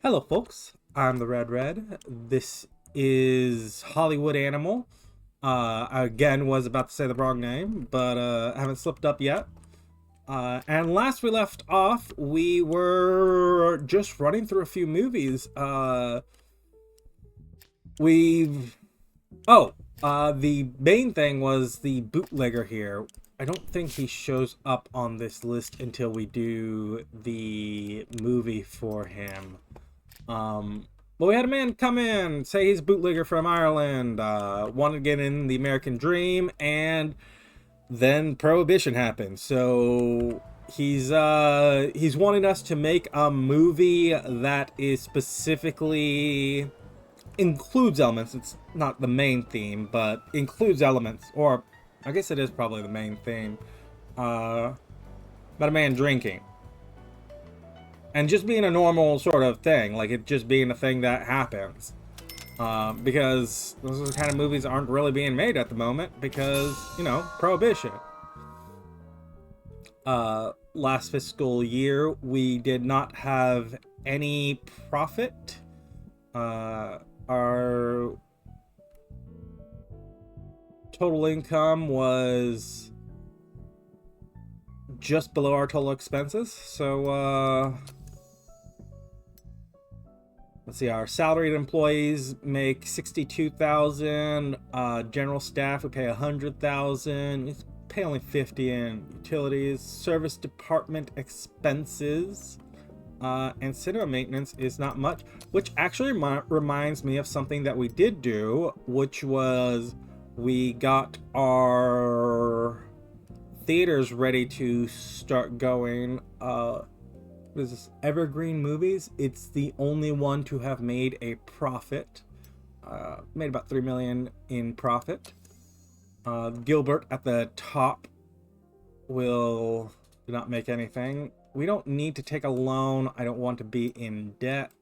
Hello, folks. I'm the Red Red. This is Hollywood Animal. I again was about to say the wrong name, but I haven't slipped up yet. And last we left off, we were just running through a few movies. We've the main thing was the bootlegger here. I don't think he shows up on this list until we do the movie for him. But we had a man come in, say he's a bootlegger from Ireland, wanted to get in the American dream, and then Prohibition happened. So he's wanting us to make a movie that is specifically includes elements. It's not the main theme, but includes elements, or I guess it is probably the main theme. About a man drinking. And just being a normal sort of thing, like it just being a thing that happens. Because those are the kind of movies that aren't really being made at the moment because, you know, Prohibition. Last fiscal year, we did not have any profit. Our total income was just below our total expenses. So, let's see, our salaried employees make $62,000. General staff, we pay $100,000. We pay only $50 in utilities. Service department expenses and cinema maintenance is not much, which actually reminds me of something that we did do, which was we got our theaters ready to start going. What is this? Evergreen Movies. It's the only one to have made a profit. Made about $3 million in profit. Gilbert at the top will not make anything. We don't need to take a loan. I don't want to be in debt.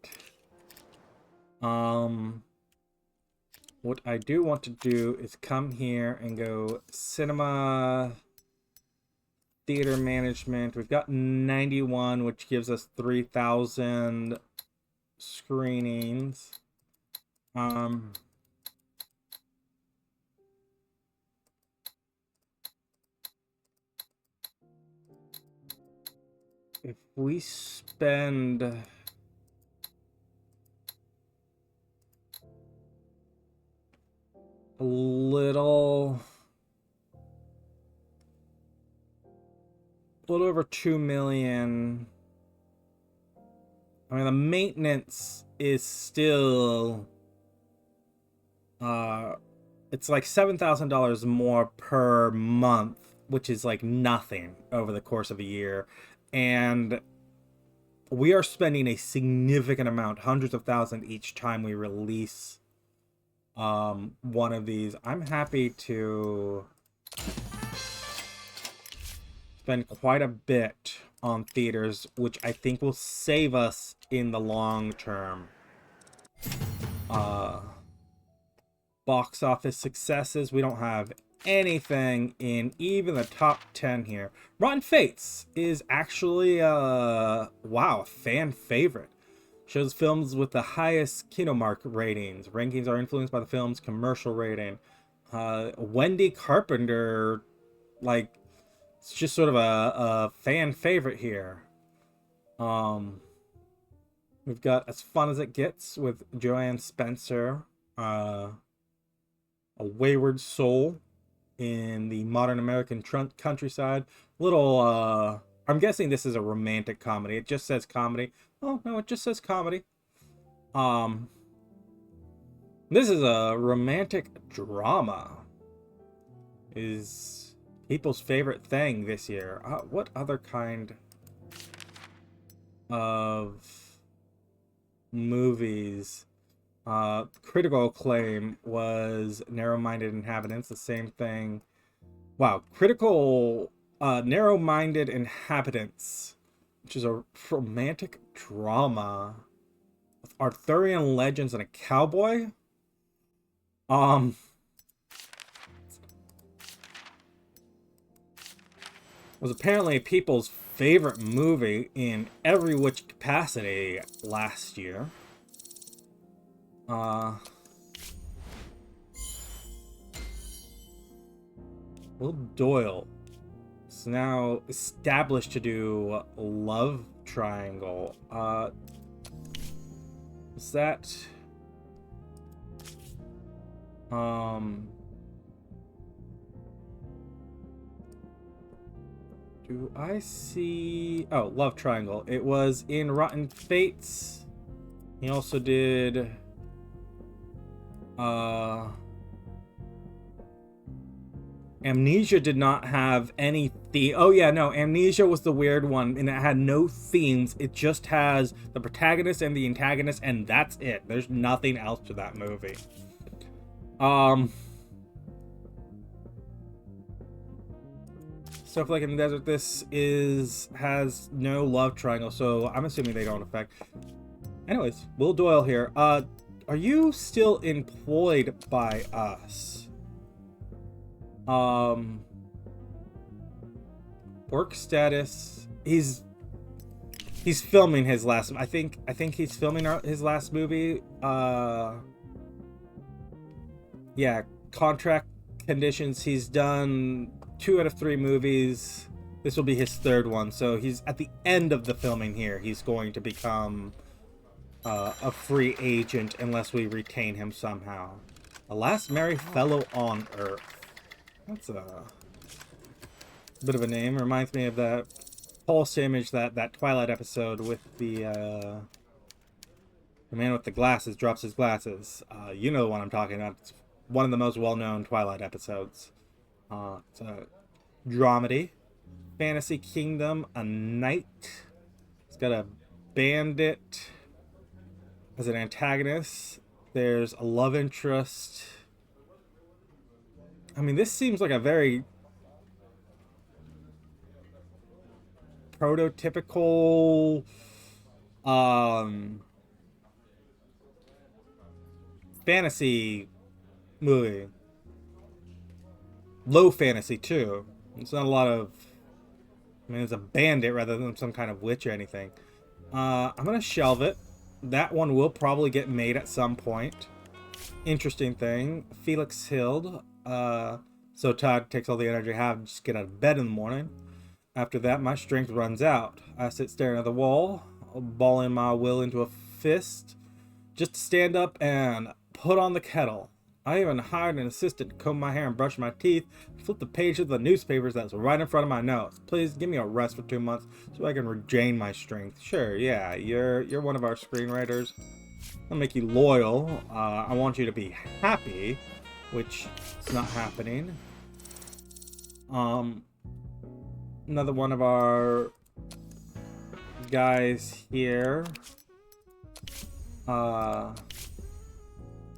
What I do want to do is come here and go cinema, theater management. We've got 91, which gives us 3,000 screenings. If we spend a little over 2 million. I mean, the maintenance is still it's like $7,000 more per month, which is like nothing over the course of a year. And we are spending a significant amount, hundreds of thousands each time we release one of these. I'm happy to spend quite a bit on theaters, which I think will save us in the long term. Box office successes, we don't have anything in even the top 10 here. Rotten Fates is actually wow, fan favorite. Shows films with the highest KinoMark ratings. Rankings are influenced by the film's commercial rating. Wendy Carpenter, like, it's just sort of a fan favorite here. We've got As Fun as It Gets with Joanne Spencer. A Wayward Soul in the modern American countryside. Little, I'm guessing this is a romantic comedy. It just says comedy. Oh, no, it just says comedy. This is a romantic drama. Is people's favorite thing this year. What other kind of movies? Critical acclaim was Narrow-Minded Inhabitants, the same thing. Wow, Narrow-Minded Inhabitants, which is a romantic drama with Arthurian legends and a cowboy. Was apparently people's favorite movie in every which capacity last year. Will Doyle is now established to do love triangle. Is that do I see... Oh, love triangle. It was in Rotten Fates. He also did Amnesia did not have any theme. Oh yeah, no, Amnesia was the weird one, and it had no themes. It just has the protagonist and the antagonist, and that's it. There's nothing else to that movie. Stuff like in the desert, this has no love triangle, so I'm assuming they don't affect. Anyways, Will Doyle here. Are you still employed by us? Work status. He's filming his last. I think he's filming his last movie. Yeah. Contract conditions. He's done 2 out of 3 movies. This will be his 3rd one. So he's at the end of the filming here. He's going to become a free agent unless we retain him somehow. A last merry fellow on Earth. That's a bit of a name. Reminds me of that pulse image, that Twilight episode with the man with the glasses drops his glasses. You know what I'm talking about. It's one of the most well-known Twilight episodes. It's a dramedy. Fantasy Kingdom, a knight. It's got a bandit as an antagonist. There's a love interest. I mean, this seems like a very prototypical fantasy movie. Low fantasy too. It's not a lot of... I mean, it's a bandit rather than some kind of witch or anything. I'm gonna shelve it. That one will probably get made at some point. Interesting thing. Felix Hild. So Todd takes all the energy I have and just get out of bed in the morning. After that, my strength runs out. I sit staring at the wall, balling my will into a fist, just to stand up and put on the kettle. I even hired an assistant to comb my hair and brush my teeth, flip the pages of the newspapers that's right in front of my nose. Please give me a rest for 2 months so I can regain my strength. Sure, yeah, you're one of our screenwriters. I'll make you loyal. I want you to be happy, which is not happening. Another one of our guys here.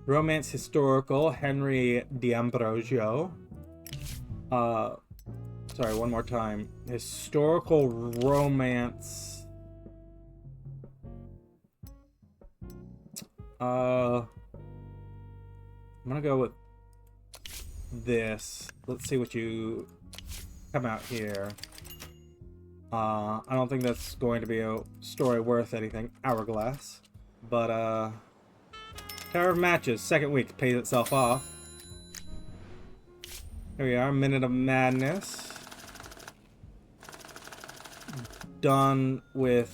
Romance historical, Henry D'Ambrosio. Sorry, one more time. Historical romance. I'm gonna go with this. Let's see what you come out here. I don't think that's going to be a story worth anything. Hourglass. But, Tower of Matches, 2nd week, pays itself off. Here we are, Minute of Madness. Done with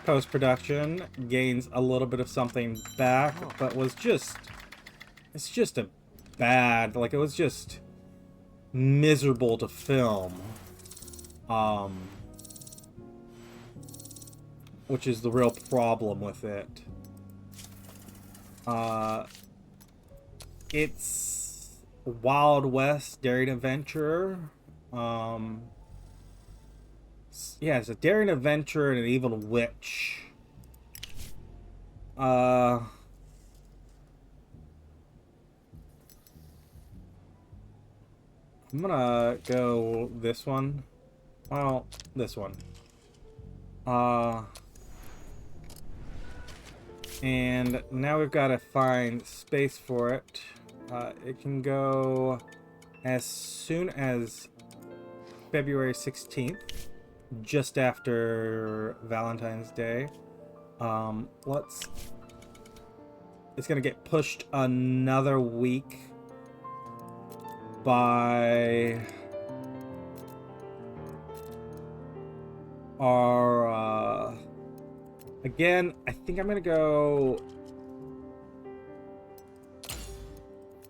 post-production. Gains a little bit of something back, but was just... It's just a bad... Like, it was just miserable to film. Which is the real problem with it. It's Wild West daring adventurer. Yeah, it's a daring adventurer and an evil witch. I'm gonna go this one. Well, this one. And now we've got to find space for it. It can go as soon as February 16th. just after Valentine's Day. It's gonna get pushed another week by our, again, I think I'm gonna go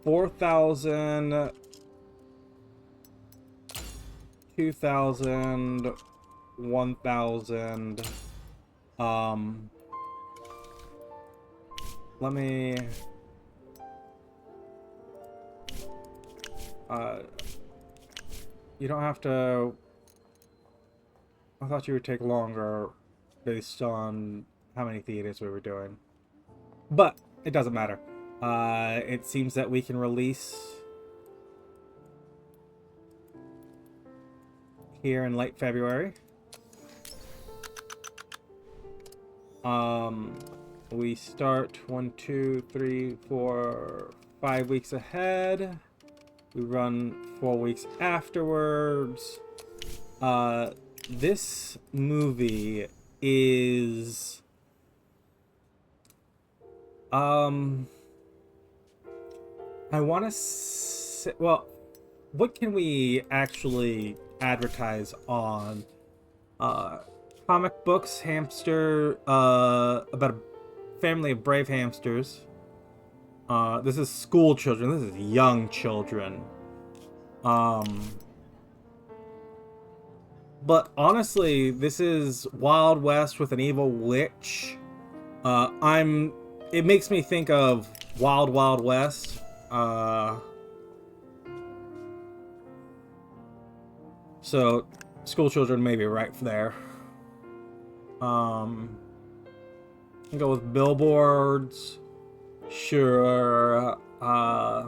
4,000, 2,000, 1,000. Let me... you don't have to... I thought you would take longer based on how many theaters we were doing. But it doesn't matter. It seems that we can release here in late February. We start 1, 2, 3, 4, 5 weeks ahead. We run 4 weeks afterwards. This movie is I want to say, well, what can we actually advertise on? Comic books, hamster, about a family of brave hamsters. This is school children. This is young children. But honestly, this is Wild West with an evil witch. It makes me think of Wild Wild West. So school children may be right there. Go with billboards. Sure. I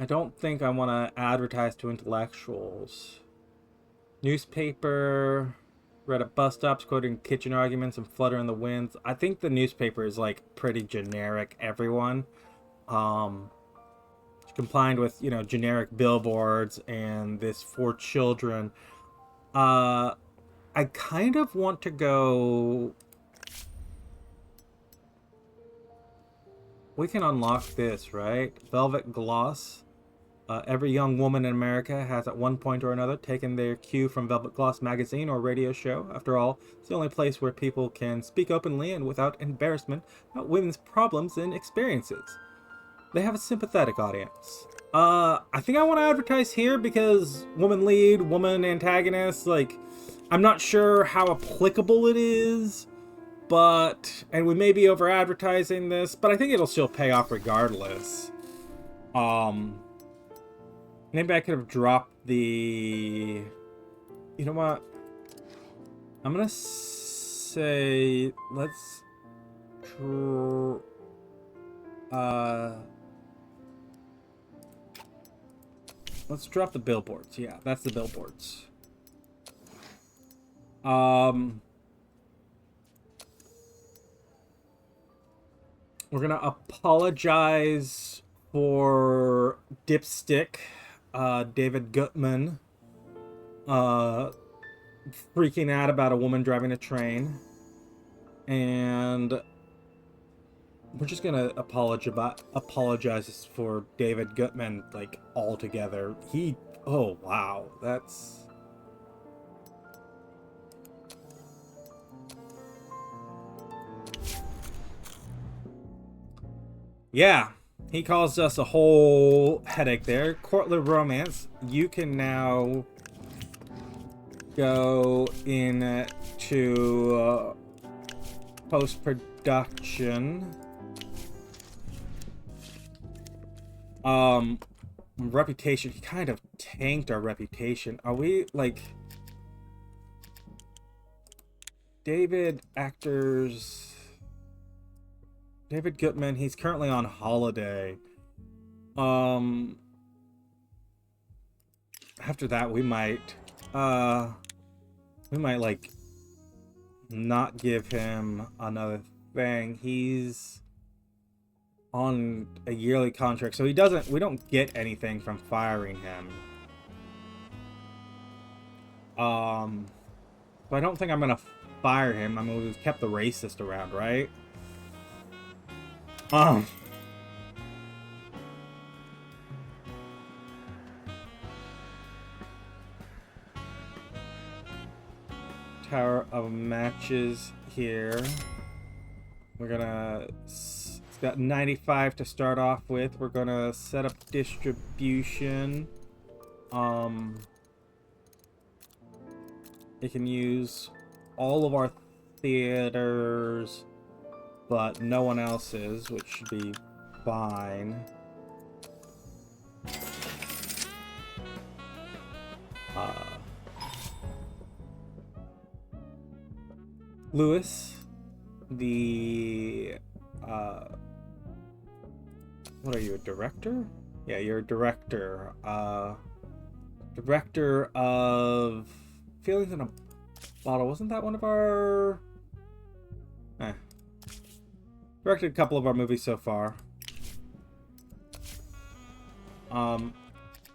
don't think I want to advertise to intellectuals. Newspaper. Read at bus stops, quoting kitchen arguments and flutter in the winds. I think the newspaper is like pretty generic, everyone. Combined with, you know, generic billboards and this for children. I kind of want to go... We can unlock this, right? Velvet Gloss. Every young woman in America has at one point or another taken their cue from Velvet Gloss magazine or radio show. After all, it's the only place where people can speak openly and without embarrassment about women's problems and experiences. They have a sympathetic audience. I think I want to advertise here because woman lead, woman antagonist, like, I'm not sure how applicable it is, but, and we may be over advertising this, but I think it'll still pay off regardless. Maybe I could have dropped the... You know what? I'm gonna say... Let's drop the billboards. Yeah, that's the billboards. We're gonna apologize for Dipstick, David Gutman, freaking out about a woman driving a train, and we're just gonna apologize for David Gutman, like, altogether. Oh wow, that's... Yeah, he caused us a whole headache there. Courtly Romance, you can now go into post-production. Reputation, he kind of tanked our reputation. Are we, like... David Gutman, he's currently on holiday. After that, we might, like, not give him another thing. He's on a yearly contract, so we don't get anything from firing him. So I don't think I'm gonna fire him. I mean, we've kept the racist around, right? Tower of Matches here. We're gonna... It's got 95 to start off with. We're gonna set up distribution. It can use all of our theaters, but no one else's, which should be fine. Lewis, the what are you, a director? Yeah, you're a director. Director of Feelings in a Bottle. Wasn't that one of our... Directed a couple of our movies so far.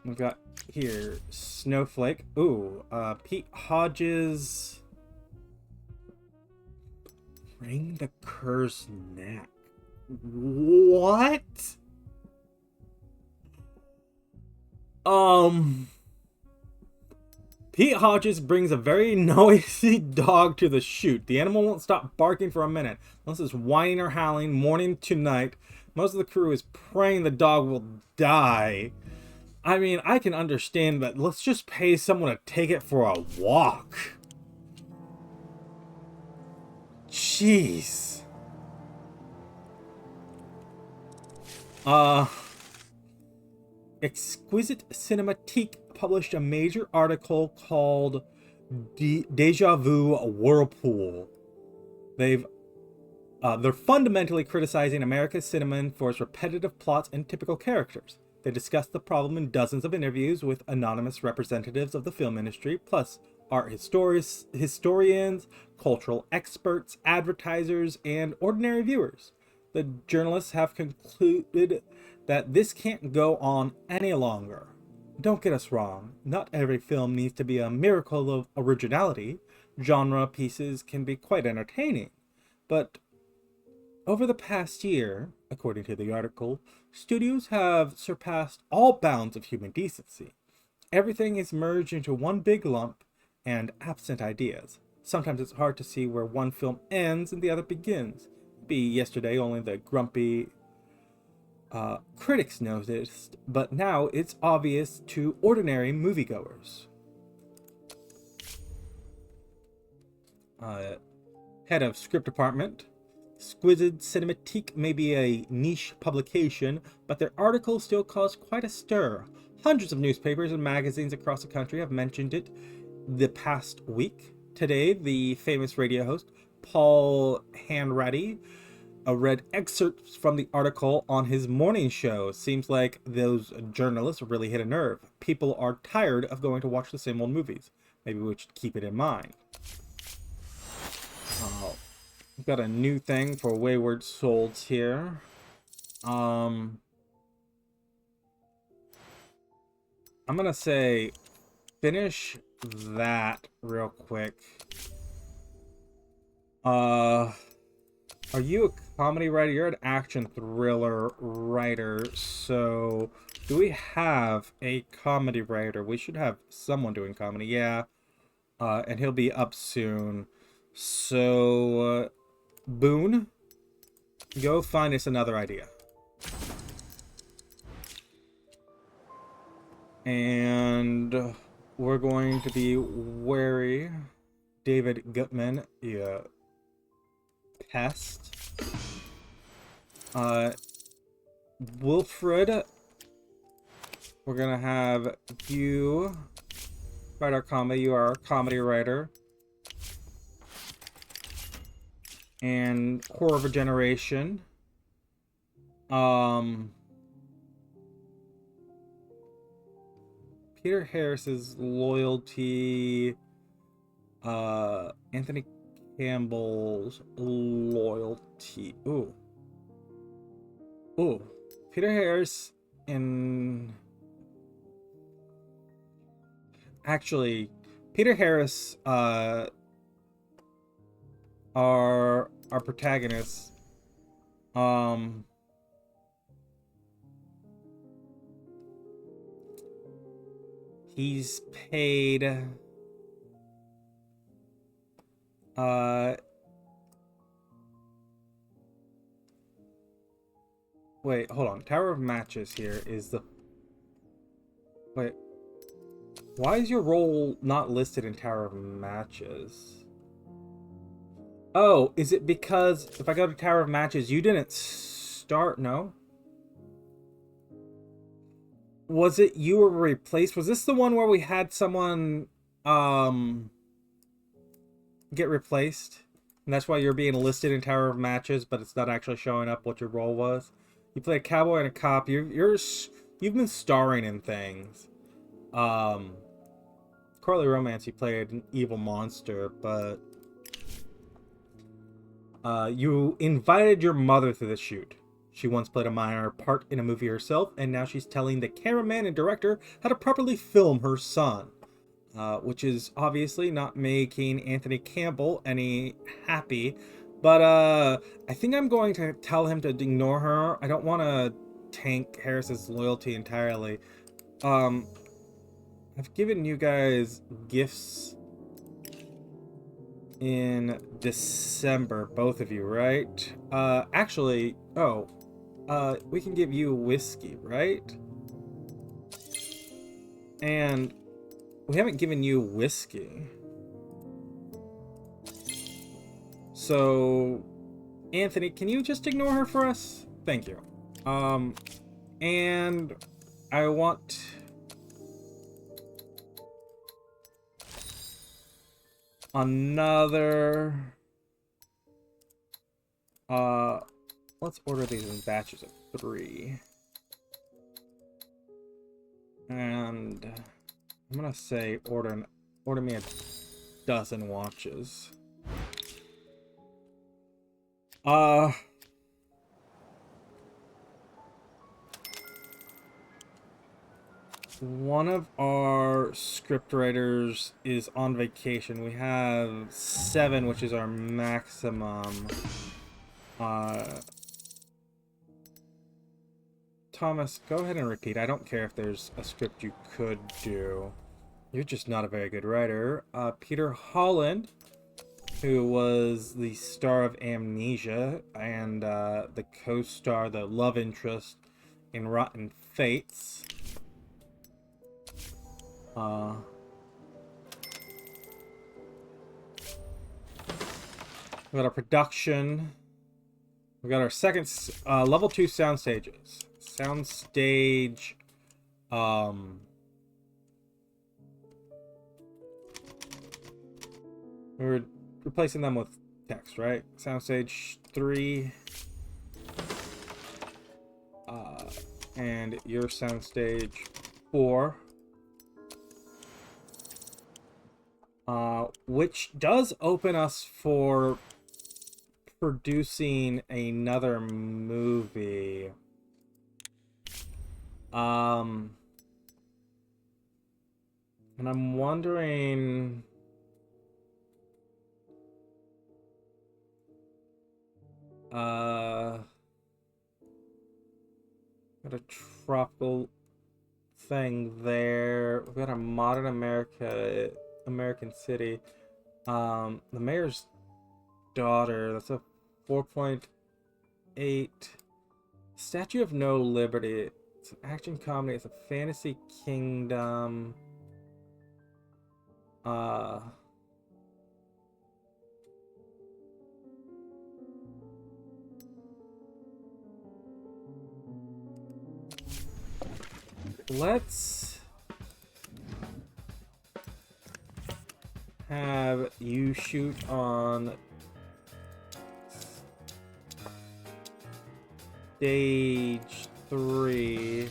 We've got here Snowflake. Ooh, Pete Hodges. Wring the Cur's Neck. What? Pete Hodges brings a very noisy dog to the shoot. The animal won't stop barking for a minute, unless it's whining or howling morning to night. Most of the crew is praying the dog will die. I mean, I can understand, but let's just pay someone to take it for a walk. Jeez. Exquisite Cinematique published a major article called Deja Vu Whirlpool. They're fundamentally criticizing America's cinema for its repetitive plots and typical characters. They discussed the problem in dozens of interviews with anonymous representatives of the film industry, plus art historians, cultural experts, advertisers, and ordinary viewers. The journalists have concluded that this can't go on any longer. Don't get us wrong, not every film needs to be a miracle of originality. Genre pieces can be quite entertaining. But over the past year, according to the article, studios have surpassed all bounds of human decency. Everything is merged into one big lump and absent ideas. Sometimes it's hard to see where one film ends and the other begins. Yesterday, only the grumpy critics noticed, but now it's obvious to ordinary moviegoers. Head of script department. Exquisite Cinematique may be a niche publication, but their articles still cause quite a stir. Hundreds of newspapers and magazines across the country have mentioned it the past week. Today, the famous radio host Paul Hanratty read excerpts from the article on his morning show. Seems like those journalists really hit a nerve. People are tired of going to watch the same old movies. Maybe we should keep it in mind. We've got a new thing for Wayward Souls here. I'm gonna say finish that real quick. Are you a comedy writer? You're an action thriller writer, so do we have a comedy writer? We should have someone doing comedy, yeah. And he'll be up soon. So, Boone, go find us another idea. And we're going to be wary. David Gutman, yeah. Pest. Wilfred, we're gonna have you write our comedy. You are a comedy writer. And Core of a Generation. Peter Harris's loyalty. Anthony Campbell's loyalty. Ooh. Oh, Peter Harris and actually, Peter Harris, our protagonist, um, he's paid, uh, wait, hold on. Tower of Matches here is the, wait, why is your role not listed in Tower of Matches? Oh, is it because if I go to Tower of Matches, you didn't start? No? Was it you were replaced? Was this the one where we had someone um get replaced? And that's why you're being listed in Tower of Matches, but it's not actually showing up what your role was? You play a cowboy and a cop. You've been starring in things. Corley Romance, you played an evil monster, but you invited your mother to the shoot. She once played a minor part in a movie herself, and now she's telling the cameraman and director how to properly film her son. Which is obviously not making Anthony Campbell any happy. But I think I'm going to tell him to ignore her. I don't want to tank Harris's loyalty entirely. I've given you guys gifts in December, both of you, right? Actually, we can give you whiskey, right? And we haven't given you whiskey. So, Anthony, can you just ignore her for us? Thank you. And I want another, let's order these in batches of 3. And I'm gonna say order me a dozen watches. One of our script writers is on vacation. We have 7, which is our maximum. Thomas, go ahead and repeat. I don't care if there's a script you could do. You're just not a very good writer. Peter Holland, who was the star of Amnesia and the co-star, the love interest in Rotten Fates. We got our production. We got our second level 2 sound stages. Soundstage. We're replacing them with text, right? Soundstage 3. And your soundstage 4. Which does open us for producing another movie. And I'm wondering, got a tropical thing there. We've got a modern American city. The mayor's daughter. That's a 4.8. Statue of No Liberty. It's an action comedy. It's a fantasy kingdom. Let's have you shoot on stage 3.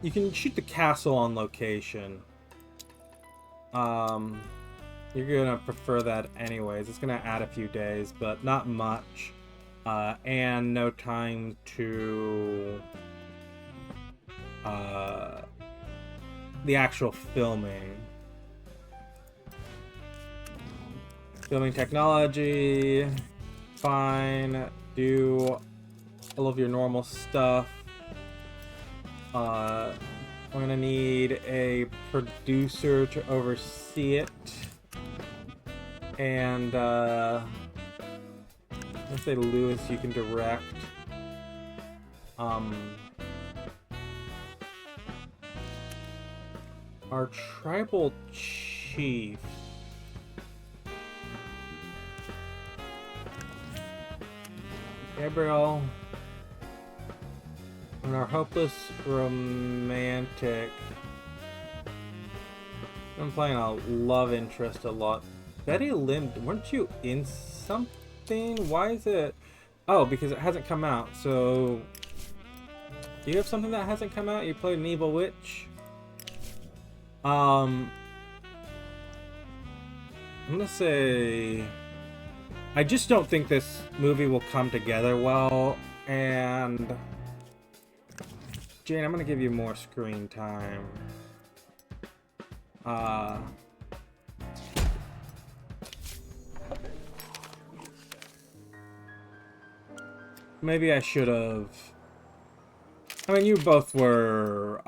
You can shoot the castle on location. You You're gonna prefer that anyways. It's gonna add a few days, but not much. And no time to the actual filming. Filming technology, fine. Do all of your normal stuff. We're gonna need a producer to oversee it. And let's say Lewis, you can direct. Our tribal chief. Gabriel. And our hopeless romantic. I'm playing a love interest a lot. Betty Lynn, weren't you in something? Why is it? Oh, because it hasn't come out. So, do you have something that hasn't come out? You played an evil witch? I'm gonna say I just don't think this movie will come together well, and Jane, I'm gonna give you more screen time. Maybe I should have. I mean, you both were,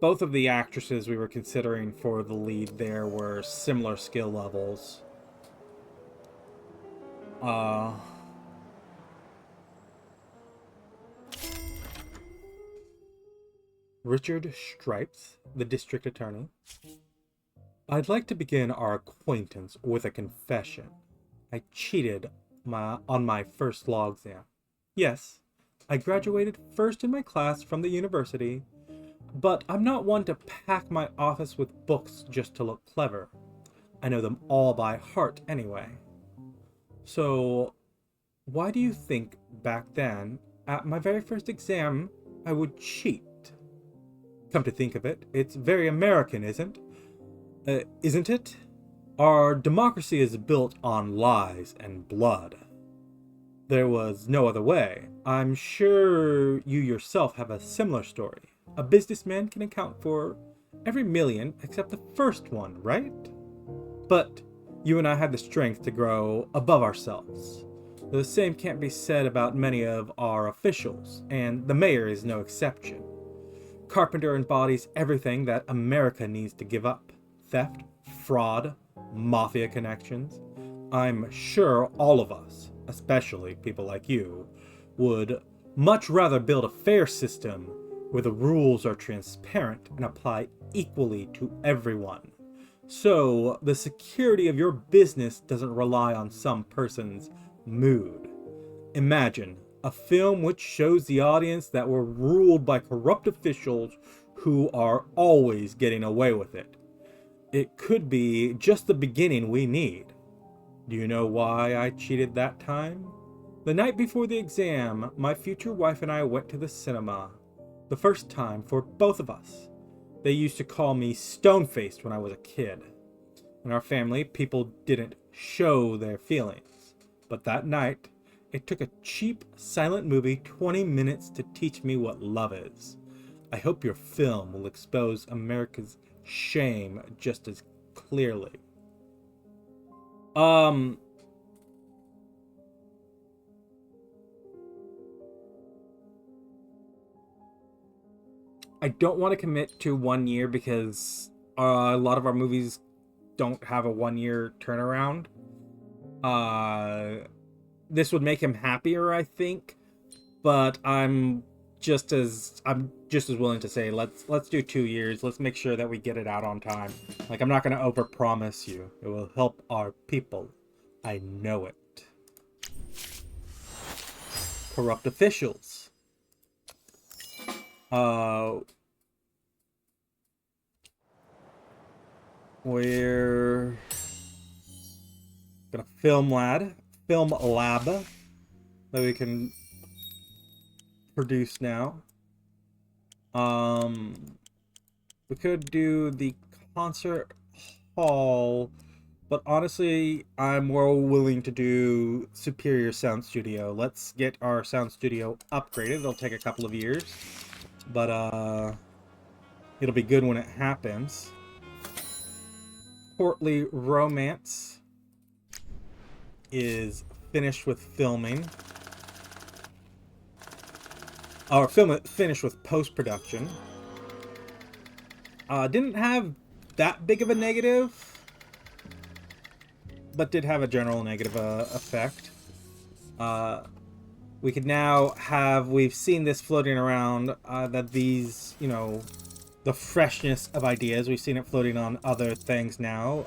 both of the actresses we were considering for the lead there were similar skill levels. Richard Stripes, the district attorney. I'd like to begin our acquaintance with a confession. I cheated on my first law exam. Yes, I graduated first in my class from the university, but I'm not one to pack my office with books just to look clever. I know them all by heart anyway. So, why do you think back then, at my very first exam, I would cheat? Come to think of it, it's very American, isn't it? Our democracy is built on lies and blood. There was no other way. I'm sure you yourself have a similar story. A businessman can account for every million except the first one, right? But you and I had the strength to grow above ourselves. The same can't be said about many of our officials, and the mayor is no exception. Carpenter embodies everything that America needs to give up. Theft, fraud, mafia connections. I'm sure all of us, especially people like you, would much rather build a fair system where the rules are transparent and apply equally to everyone. So the security of your business doesn't rely on some person's mood. Imagine a film which shows the audience that we're ruled by corrupt officials who are always getting away with it. It could be just the beginning we need. Do you know why I cheated that time? The night before the exam, my future wife and I went to the cinema. The first time for both of us. They used to call me stone-faced when I was a kid. In our family, people didn't show their feelings. But that night, it took a cheap, silent movie 20 minutes to teach me what love is. I hope your film will expose America's shame just as clearly. I don't want to commit to 1 year because a lot of our movies don't have a 1 year turnaround. This would make him happier, I think, but I'm just as willing to say let's do 2 years. Let's make sure that we get it out on time. Like, I'm not going to overpromise you. It will help our people. I know it. Corrupt officials. We're gonna film lab that we can produce now. We could do the concert hall But honestly, I'm more willing to do Superior Sound Studio. Let's get our sound studio upgraded. It'll take a couple of years, but it'll be good when it happens. Courtly Romance is finished with filming. Or finished with post-production. Didn't have that big of a negative, but did have a general negative effect. We could now have, we've seen this floating around, that these, you know, the freshness of ideas, we've seen it floating on other things now,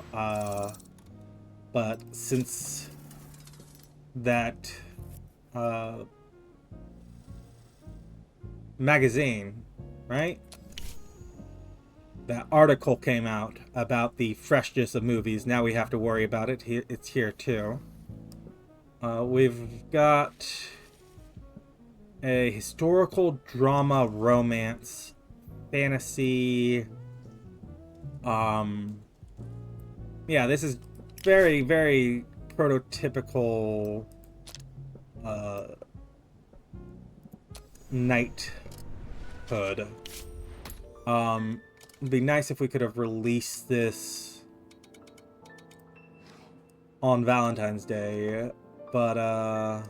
but since that magazine, right? That article came out about the freshness of movies. Now we have to worry about it. It's here too. We've got a historical drama, romance, fantasy. Yeah, this is very, very prototypical knighthood. It'd be nice if we could have released this on Valentine's Day, but I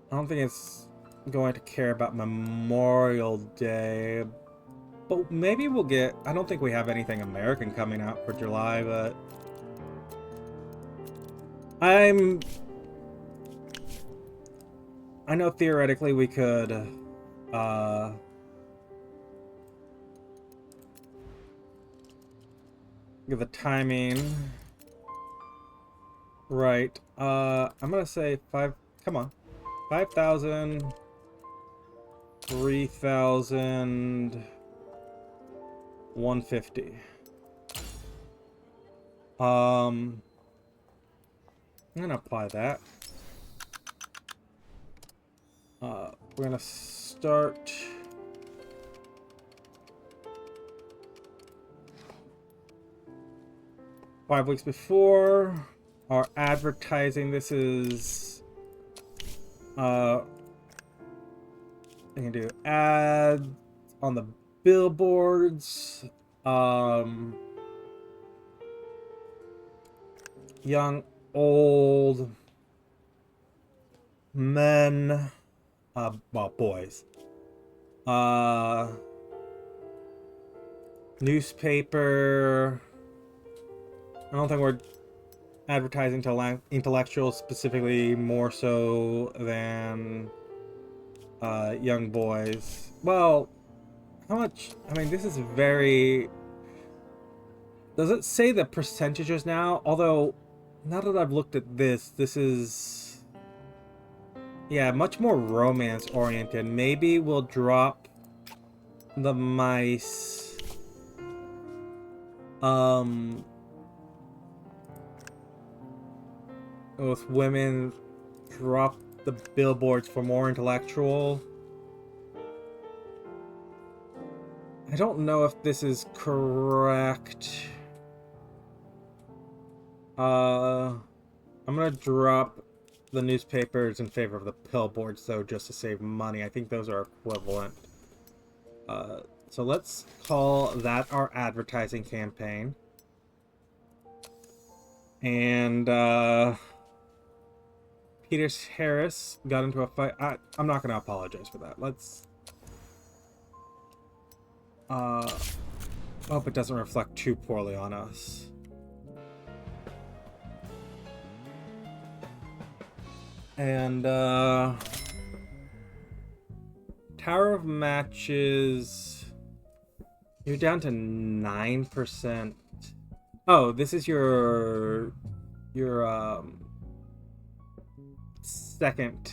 don't think it's going to care about Memorial Day. But maybe we'll get, I don't think we have anything American coming out for July, but I know theoretically we could get the timing right. I'm gonna say 5,000, 3,000, 150. I'm gonna apply that. We're gonna start five weeks before our advertising. This is I can do ads on the billboards, young, old, men, well, boys, newspaper. I don't think we're advertising to intellectuals specifically, more so than young boys. Well, how much? I mean, this is very... Does it say the percentages now? Although, now that I've looked at this, this is... Yeah, much more romance-oriented. Maybe we'll drop the mice. With women, drop the billboards for more intellectual. I don't know if this is correct. I'm gonna drop the newspapers in favor of the billboards, though, just to save money. I think those are equivalent. So let's call that our advertising campaign. And Peter Harris got into a fight. I'm not gonna apologize for that. Let's hope it doesn't reflect too poorly on us. And Tower of Matches, you're down to 9%. Oh, this is your second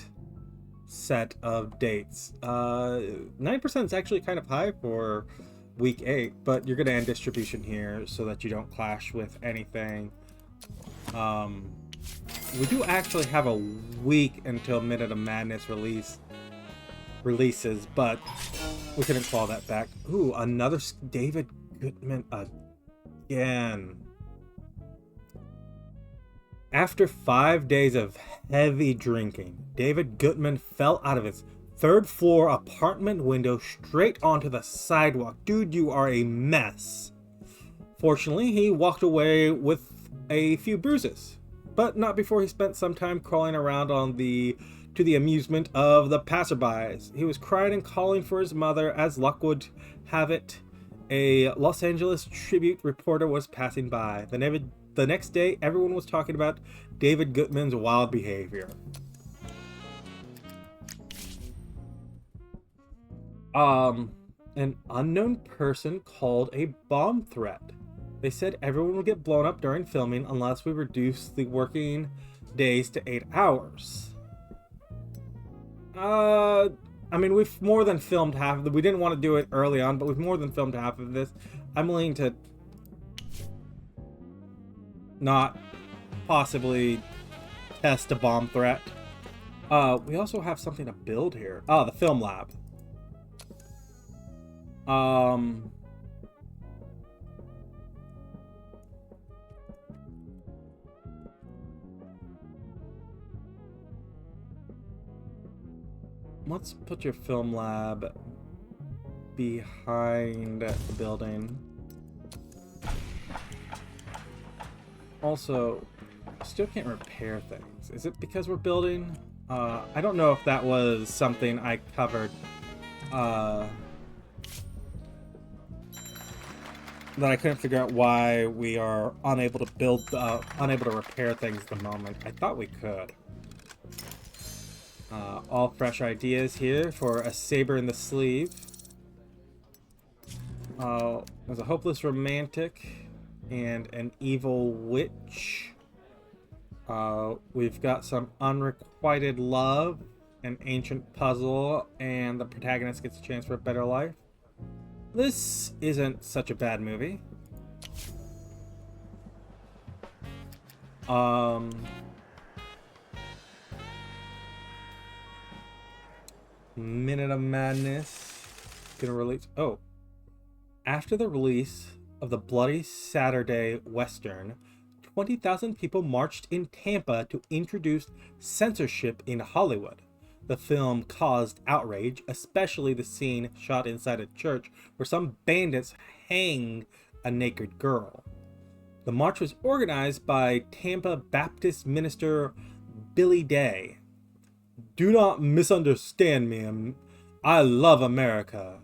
set of dates. 9% is actually kind of high for week 8, but you're gonna end distribution here so that you don't clash with anything. We do actually have a week until Minute of Madness releases, but we couldn't claw that back. Ooh, another David Goodman again. After 5 days of heavy drinking, David Goodman fell out of his third-floor apartment window straight onto the sidewalk. Dude, you are a mess. Fortunately, he walked away with a few bruises, but not before he spent some time crawling around to the amusement of the passerbys. He was crying and calling for his mother. As luck would have it, a Los Angeles Tribune reporter was passing by. The next day, everyone was talking about David Goodman's wild behavior. An unknown person called a bomb threat. They said everyone would get blown up during filming unless we reduce the working days to 8 hours. I mean, we've more than filmed half of it. We didn't want to do it early on, but we've more than filmed half of this. I'm willing to not possibly test a bomb threat. We also have something to build here. Oh, the film lab. Let's put your film lab behind the building. Also, still can't repair things. Is it because we're building? I don't know if that was something I covered. That I couldn't figure out why we are unable to build, unable to repair things at the moment. I thought we could. All fresh ideas here for a saber in the sleeve. There's a hopeless romantic and an evil witch. We've got some unrequited love, an ancient puzzle, and the protagonist gets a chance for a better life. This isn't such a bad movie. Minute of Madness. Gonna release. Oh. After the release of the Bloody Saturday Western, 20,000 people marched in Tampa to introduce censorship in Hollywood. The film caused outrage, especially the scene shot inside a church where some bandits hanged a naked girl. The march was organized by Tampa Baptist minister Billy Day. "Do not misunderstand me. I love America."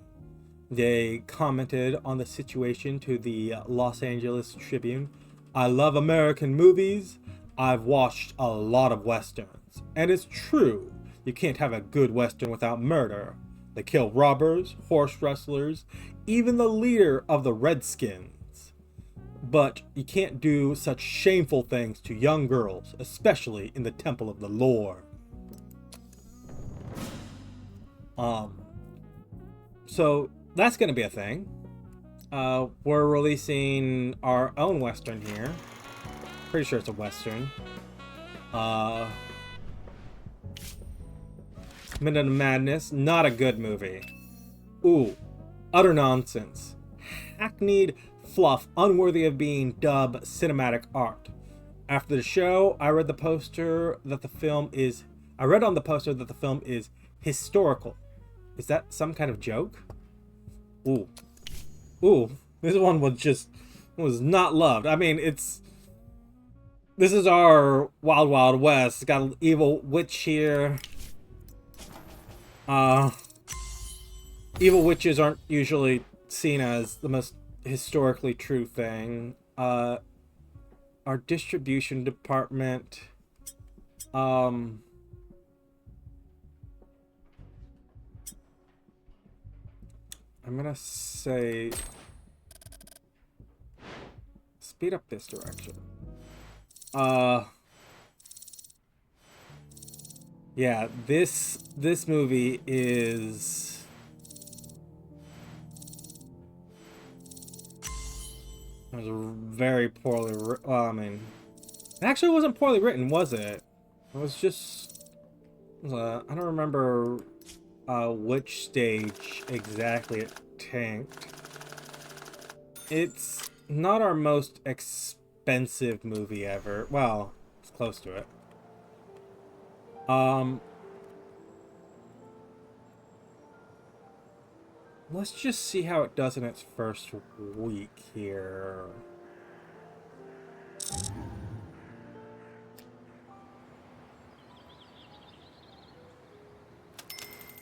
They commented on the situation to the Los Angeles Tribune. "I love American movies. I've watched a lot of westerns. And it's true, you can't have a good western without murder. They kill robbers, horse wrestlers, even the leader of the Redskins. But you can't do such shameful things to young girls, especially in the temple of the Lord." So that's going to be a thing. We're releasing our own Western here. Pretty sure it's a Western. Minute of Madness, not a good movie. Ooh, utter nonsense. Hackneyed fluff unworthy of being dubbed cinematic art. After the show, I read on the poster that the film is historical. Is that some kind of joke? Ooh. Ooh. This one was not loved. I mean, this is our Wild Wild West. It's got an evil witch here. Evil witches aren't usually seen as the most historically true thing. Our distribution department, I'm gonna say speed up this direction. Yeah, this movie is very poorly well, I mean, it actually wasn't poorly written, was it? It was just I don't remember which stage exactly it tanked. It's not our most expensive movie ever. Well, it's close to it. Let's just see how it does in its first week here.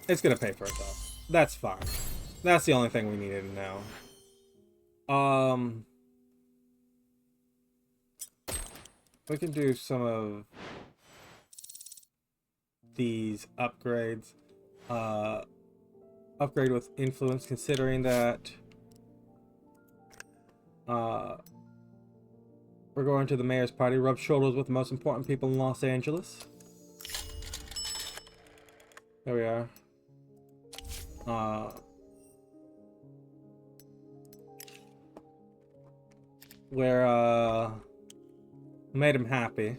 It's gonna pay for itself. That's fine. That's the only thing we needed to know. We can do some of these upgrades. Upgrade with influence, considering that we're going to the mayor's party. Rub shoulders with the most important people in Los Angeles. There we are. We're made him happy.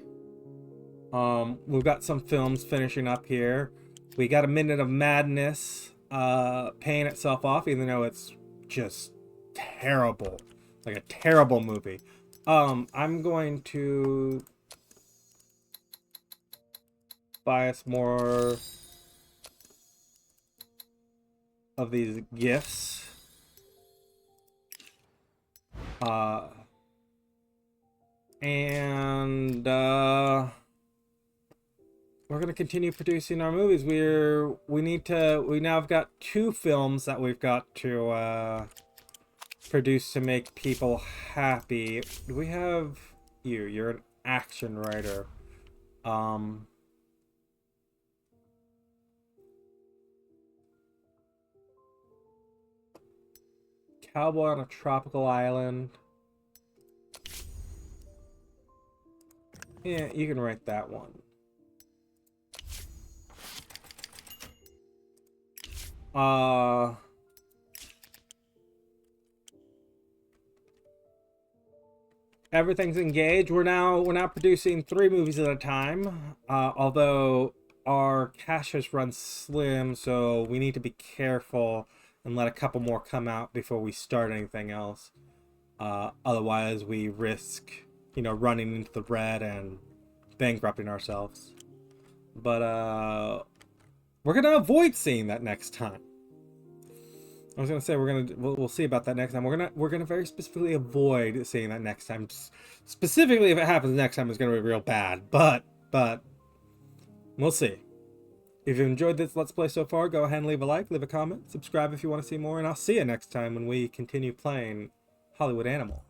We've got some films finishing up here. We got A Minute of Madness paying itself off, even though it's just terrible. Like a terrible movie. I'm going to buy us more of these gifts. And we're gonna continue producing our movies. We now have got 2 films that we've got to produce to make people happy. Do we have you? You're an action writer. Cowboy on a Tropical Island. Yeah, you can write that one. Everything's engaged. We're now producing 3 movies at a time. Although our cash has run slim, so we need to be careful and let a couple more come out before we start anything else. Otherwise, we risk, running into the red and bankrupting ourselves. But we're gonna avoid seeing that next time. I was gonna say we'll see about that next time. We're gonna very specifically avoid seeing that next time. Specifically, if it happens next time, it's gonna be real bad. But we'll see. If you enjoyed this Let's Play so far, go ahead and leave a like, leave a comment, subscribe if you want to see more, and I'll see you next time when we continue playing Hollywood Animal.